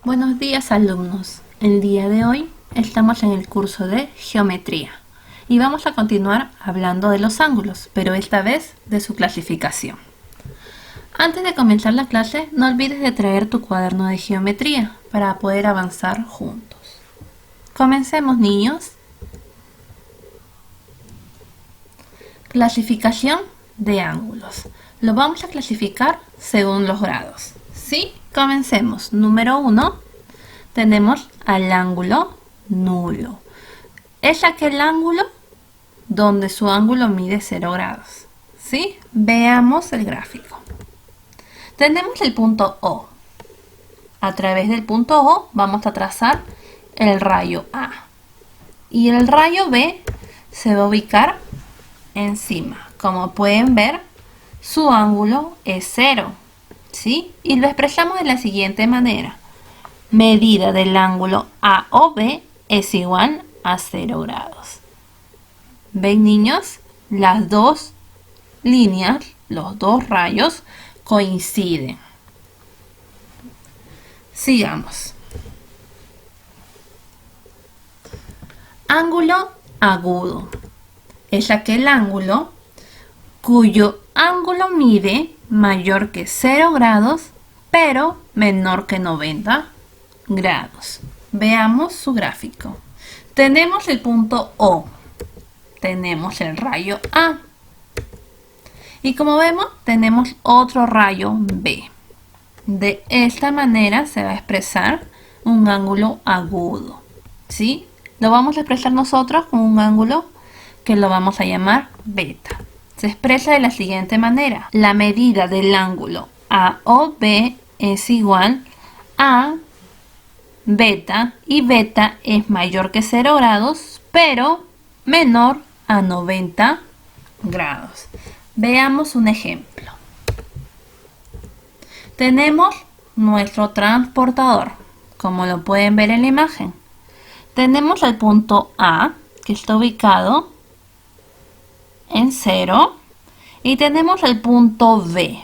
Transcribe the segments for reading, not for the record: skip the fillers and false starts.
Buenos días, alumnos. El día de hoy estamos en el curso de geometría y vamos a continuar hablando de los ángulos, pero esta vez de su clasificación. Antes de comenzar la clase, no olvides de traer tu cuaderno de geometría para poder avanzar juntos. Comencemos, niños. Clasificación de ángulos. Lo vamos a clasificar según los grados. ¿Sí? Comencemos. Número 1, tenemos al ángulo nulo. Es aquel ángulo donde su ángulo mide 0 grados. ¿Sí? Veamos el gráfico. Tenemos el punto O. A través del punto O vamos a trazar el rayo A. Y el rayo B se va a ubicar encima. Como pueden ver, su ángulo es 0. ¿Sí? Y lo expresamos de la siguiente manera. Medida del ángulo AOB es igual a 0 grados. ¿Ven, niños? Las dos líneas, los dos rayos, coinciden. Sigamos. Ángulo agudo. Es aquel ángulo cuyo ángulo mide mayor que 0 grados, pero menor que 90 grados. Veamos su gráfico. Tenemos el punto O. Tenemos el rayo A. Y como vemos, tenemos otro rayo B. De esta manera se va a expresar un ángulo agudo. ¿Sí? Lo vamos a expresar nosotros con un ángulo que lo vamos a llamar beta. Se expresa de la siguiente manera. La medida del ángulo AOB es igual a beta, y beta es mayor que 0 grados, pero menor a 90 grados. Veamos un ejemplo. Tenemos nuestro transportador, como lo pueden ver en la imagen. Tenemos el punto A, que está ubicado en 0, y tenemos el punto B.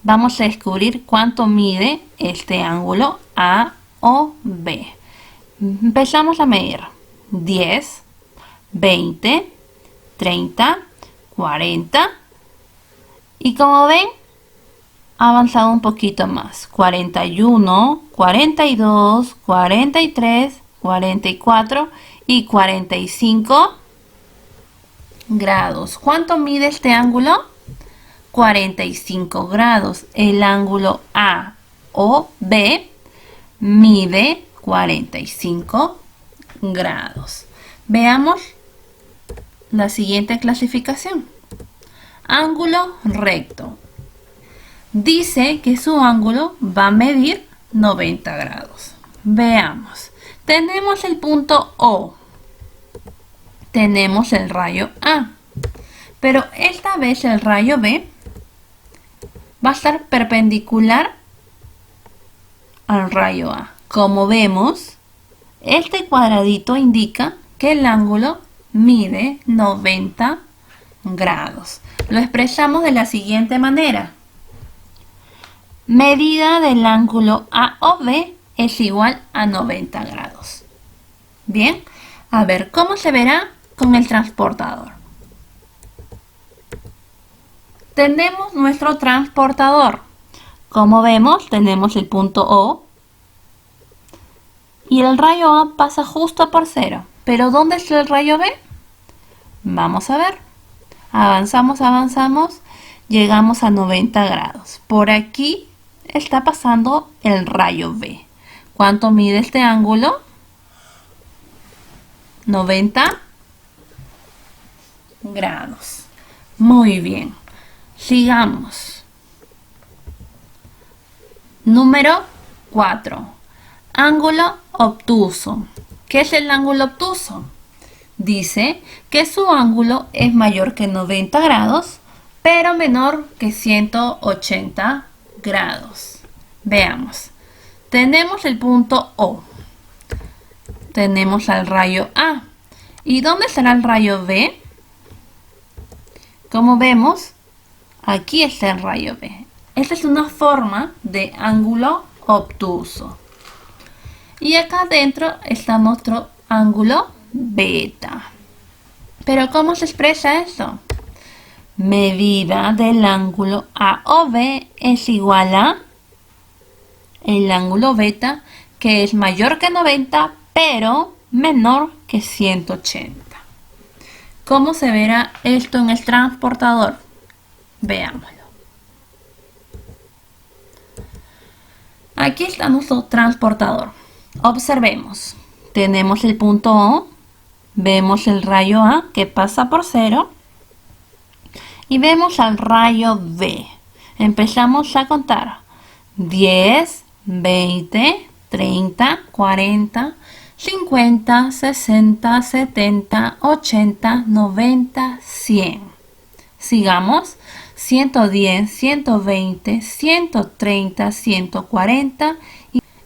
Vamos a descubrir cuánto mide este ángulo AOB. Empezamos a medir 10, 20, 30, 40 y como ven ha avanzado un poquito más. 41, 42, 43, 44 y 45 grados. ¿Cuánto mide este ángulo? 45 grados. El ángulo AOB mide 45 grados. Veamos la siguiente clasificación. Ángulo recto. Dice que su ángulo va a medir 90 grados. Veamos. Tenemos el punto O. Tenemos el rayo A. Pero esta vez el rayo B va a estar perpendicular al rayo A. Como vemos, este cuadradito indica que el ángulo mide 90 grados. Lo expresamos de la siguiente manera. Medida del ángulo AOB es igual a 90 grados. Bien, a ver cómo se verá con el transportador. Tenemos nuestro transportador. Como vemos, tenemos el punto O y el rayo A pasa justo por 0. ¿Pero dónde está el rayo B? Vamos a ver. Avanzamos, avanzamos, llegamos a 90 grados. Por aquí está pasando el rayo B. ¿Cuánto mide este ángulo? 90 grados. Muy bien. Sigamos. Número 4. Ángulo obtuso. ¿Qué es el ángulo obtuso? Dice que su ángulo es mayor que 90 grados, pero menor que 180 grados. Veamos. Tenemos el punto O. Tenemos al rayo A. ¿Y dónde estará el rayo B? Como vemos, aquí está el rayo B. Esta es una forma de ángulo obtuso. Y acá adentro está nuestro ángulo beta. ¿Pero cómo se expresa esto? Medida del ángulo AOB es igual a el ángulo beta, que es mayor que 90, pero menor que 180. ¿Cómo se verá esto en el transportador? Veámoslo. Aquí está nuestro transportador. Observemos. Tenemos el punto O, vemos el rayo A que pasa por 0 y vemos al rayo B. Empezamos a contar. 10, 20, 30, 40, 50, 60, 70, 80, 90, 100. Sigamos. 110, 120, 130, 140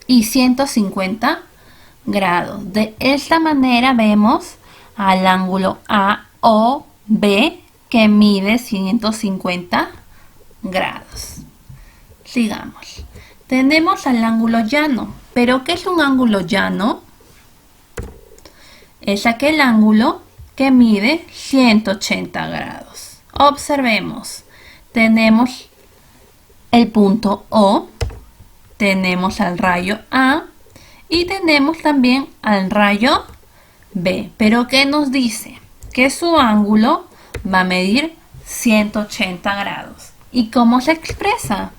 y 150 grados. De esta manera vemos al ángulo AOB que mide 150 grados. Sigamos. Tenemos al ángulo llano. ¿Pero qué es un ángulo llano? Es aquel ángulo que mide 180 grados. Observemos. Tenemos el punto O, tenemos al rayo A y tenemos también al rayo B. ¿Pero qué nos dice? Que su ángulo va a medir 180 grados. ¿Y cómo se expresa?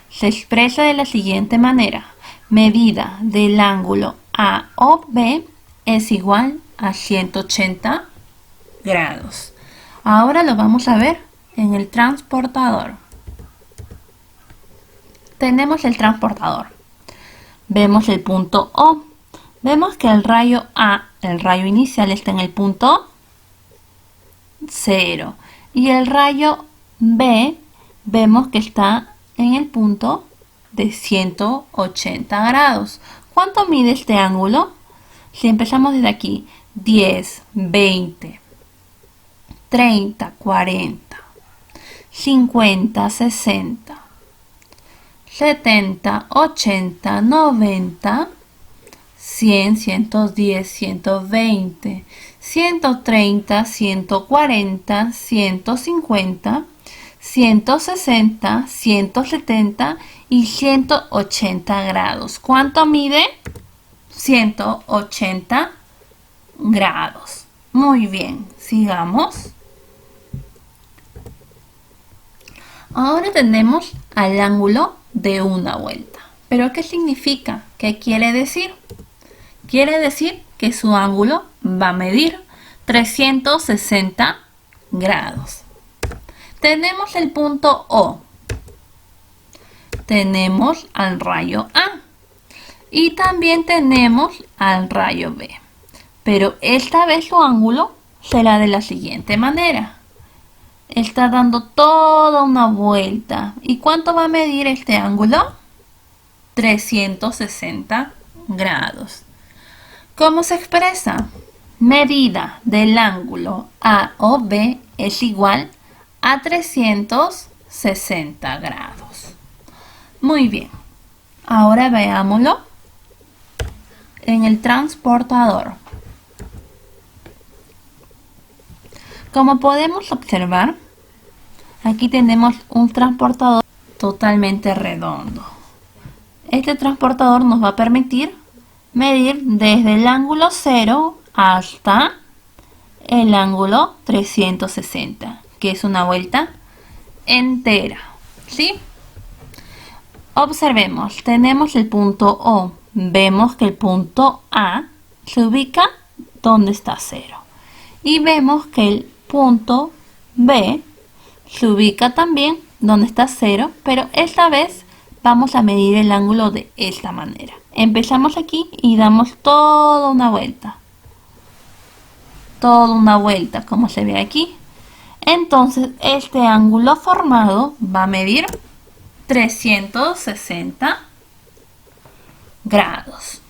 Se expresa de la siguiente manera. Medida del ángulo AOB es igual a 180 grados. Ahora lo vamos a ver en el transportador. Tenemos el transportador. Vemos el punto O. Vemos que el rayo A, el rayo inicial, está en el punto 0. Y el rayo B, vemos que está en el punto de 180 grados. ¿Cuánto mide este ángulo? Si empezamos desde aquí, 10, 20, 30, 40, 50, 60, 70, 80, 90, 100, 110, 120, 130, 140, 150, 160, 170 y 180 grados. ¿Cuánto mide? 180 grados. Muy bien, sigamos. Ahora tenemos al ángulo de una vuelta. ¿Pero qué significa? ¿Qué quiere decir? Quiere decir que su ángulo va a medir 360 grados. Tenemos el punto O. Tenemos al rayo A. Y también tenemos al rayo B. Pero esta vez su ángulo será de la siguiente manera. Está dando toda una vuelta. ¿Y cuánto va a medir este ángulo? 360 grados. ¿Cómo se expresa? Medida del ángulo AOB es igual a 360 grados. Muy bien. Ahora veámoslo en el transportador. Como podemos observar, aquí tenemos un transportador totalmente redondo. Este transportador nos va a permitir medir desde el ángulo 0 hasta el ángulo 360, que es una vuelta entera, ¿sí? Observemos, tenemos el punto O. Vemos que el punto A se ubica donde está 0. Y vemos que el punto B se ubica también donde está 0, pero esta vez vamos a medir el ángulo de esta manera. Empezamos aquí y damos toda una vuelta. Toda una vuelta, como se ve aquí. Entonces, este ángulo formado va a medir 360 grados.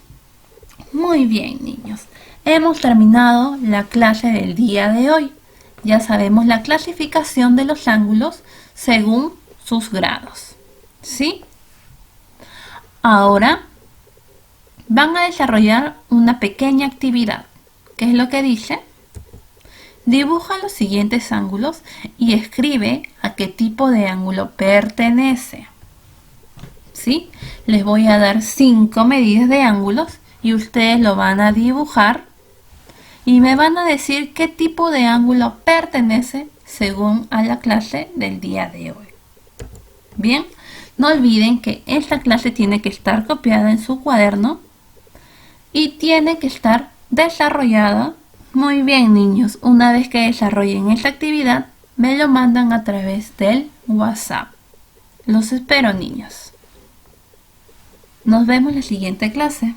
Muy bien, niños. Hemos terminado la clase del día de hoy. Ya sabemos la clasificación de los ángulos según sus grados, ¿sí? Ahora van a desarrollar una pequeña actividad. ¿Qué es lo que dice? Dibuja los siguientes ángulos y escribe a qué tipo de ángulo pertenece. ¿Sí? Les voy a dar 5 medidas de ángulos y ustedes lo van a dibujar y me van a decir qué tipo de ángulo pertenece según a la clase del día de hoy. Bien, no olviden que esta clase tiene que estar copiada en su cuaderno y tiene que estar desarrollada. Muy bien, niños, una vez que desarrollen esta actividad, me lo mandan a través del WhatsApp. Los espero, niños. Nos vemos en la siguiente clase.